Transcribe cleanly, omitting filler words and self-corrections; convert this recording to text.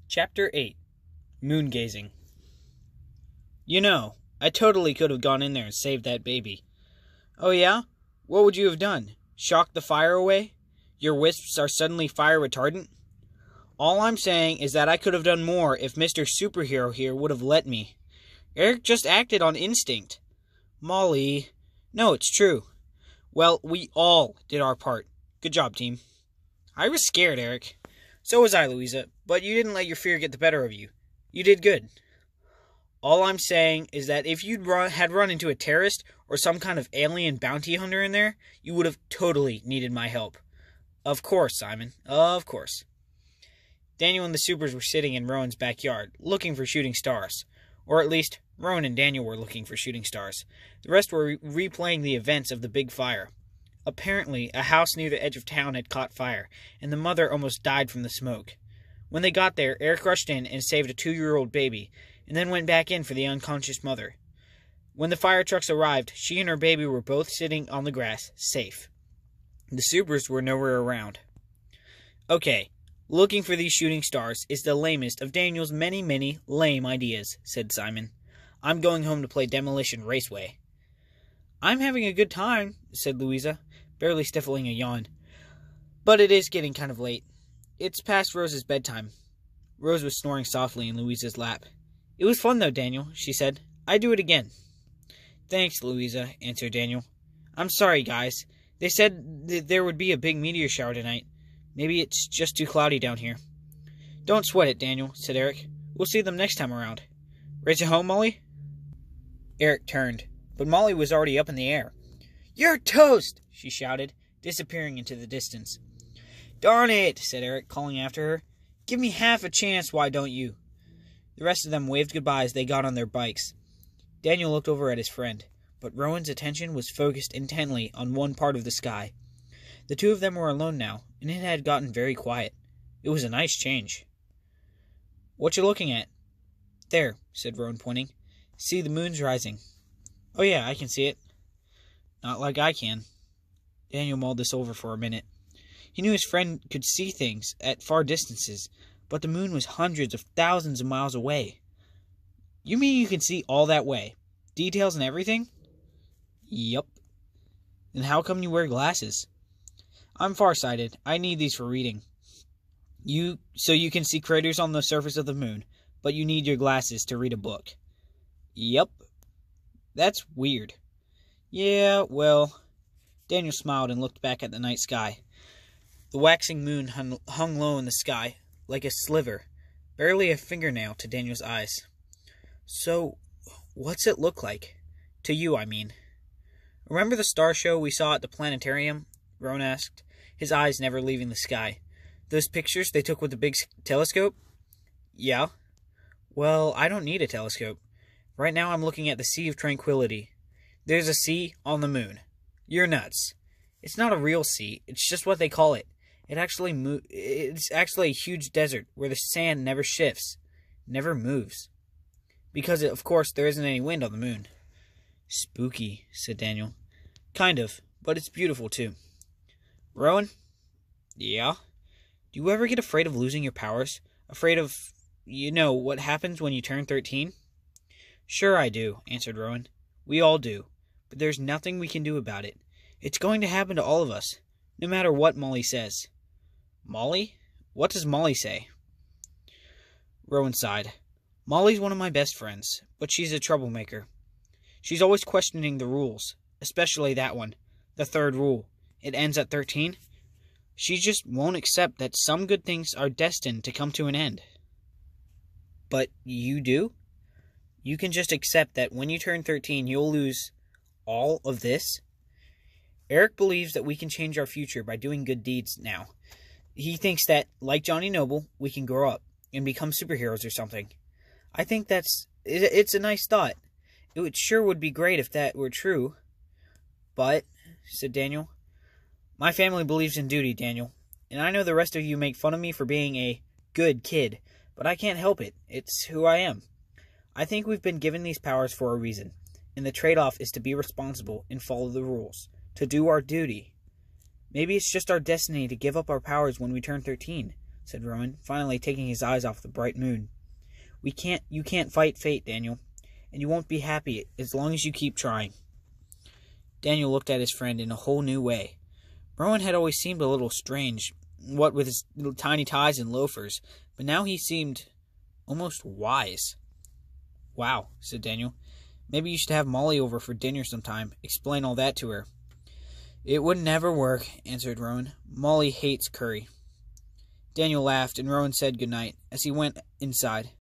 Chapter 8. Moon Gazing. You know, I totally could have gone in there and saved that baby. Oh yeah? What would you have done? Shocked the fire away? Your wisps are suddenly fire retardant? All I'm saying is that I could have done more if Mr. Superhero here would have let me. Eric just acted on instinct. Molly. No, it's true. Well, we all did our part. Good job, team. I was scared, Eric. So was I, Louisa, but you didn't let your fear get the better of you. You did good. All I'm saying is that if you'd had run into a terrorist or some kind of alien bounty hunter in there, you would have totally needed my help. Of course, Simon. Of course. Daniel and the Supers were sitting in Rowan's backyard, looking for shooting stars. Or at least, Rowan and Daniel were looking for shooting stars. The rest were replaying the events of the big fire. Apparently, a house near the edge of town had caught fire, and the mother almost died from the smoke. When they got there, Eric rushed in and saved a 2-year-old baby, and then went back in for the unconscious mother. When the fire trucks arrived, she and her baby were both sitting on the grass, safe. The Supers were nowhere around. Okay, looking for these shooting stars is the lamest of Daniel's many, many lame ideas, said Simon. I'm going home to play Demolition Raceway. I'm having a good time, said Louisa, barely stifling a yawn. But it is getting kind of late. It's past Rose's bedtime. Rose was snoring softly in Louisa's lap. It was fun, though, Daniel, she said. I'd do it again. Thanks, Louisa, answered Daniel. I'm sorry, guys. They said there would be a big meteor shower tonight. Maybe it's just too cloudy down here. Don't sweat it, Daniel, said Eric. We'll see them next time around. Race it home, Molly? Eric turned, but Molly was already up in the air. You're toast, she shouted, disappearing into the distance. Darn it, said Eric, calling after her. Give me half a chance, why don't you? The rest of them waved goodbye as they got on their bikes. Daniel looked over at his friend, but Rowan's attention was focused intently on one part of the sky. The two of them were alone now, and it had gotten very quiet. It was a nice change. What you looking at? There, said Rowan, pointing. See, the moon's rising. Oh yeah, I can see it. Not like I can. Daniel mulled this over for a minute. He knew his friend could see things at far distances, but the moon was hundreds of thousands of miles away. You mean you can see all that way? Details and everything? Yup. Then how come you wear glasses? I'm farsighted. I need these for reading. So you can see craters on the surface of the moon, but you need your glasses to read a book. Yup. That's weird. Yeah, well... Daniel smiled and looked back at the night sky. The waxing moon hung low in the sky, like a sliver, barely a fingernail to Daniel's eyes. So, what's it look like? To you, I mean. Remember the star show we saw at the planetarium? Rowan asked, his eyes never leaving the sky. Those pictures they took with the big telescope? Yeah. Well, I don't need a telescope. Right now I'm looking at the Sea of Tranquility. There's a sea on the moon. You're nuts. It's not a real sea. It's just what they call it. It's actually a huge desert where the sand never shifts, never moves. Because, of course, there isn't any wind on the moon. Spooky, said Daniel. Kind of, but it's beautiful, too. Rowan? Yeah? Do you ever get afraid of losing your powers? Afraid of, what happens when you turn 13? Sure I do, answered Rowan. We all do. But there's nothing we can do about it. It's going to happen to all of us, no matter what Molly says. Molly? What does Molly say? Rowan sighed. Molly's one of my best friends, but she's a troublemaker. She's always questioning the rules, especially that one, the third rule. It ends at 13. She just won't accept that some good things are destined to come to an end. But you do? You can just accept that when you turn 13, you'll lose all of this? Eric believes that we can change our future by doing good deeds now. He thinks that, like Johnny Noble, we can grow up and become superheroes or something. I think it's a nice thought. It sure would be great if that were true. But, said Daniel, my family believes in duty, Daniel. And I know the rest of you make fun of me for being a good kid, but I can't help it. It's who I am. I think we've been given these powers for a reason, and the trade-off is to be responsible and follow the rules, to do our duty. Maybe it's just our destiny to give up our powers when we turn 13, said Rowan, finally taking his eyes off the bright moon. You can't fight fate, Daniel, and you won't be happy as long as you keep trying. Daniel looked at his friend in a whole new way. Rowan had always seemed a little strange, what with his little tiny ties and loafers, but now he seemed almost wise. Wow, said Daniel. Maybe you should have Molly over for dinner sometime. Explain all that to her. It would never work, answered Rowan. Molly hates curry. Daniel laughed, and Rowan said good night as he went inside.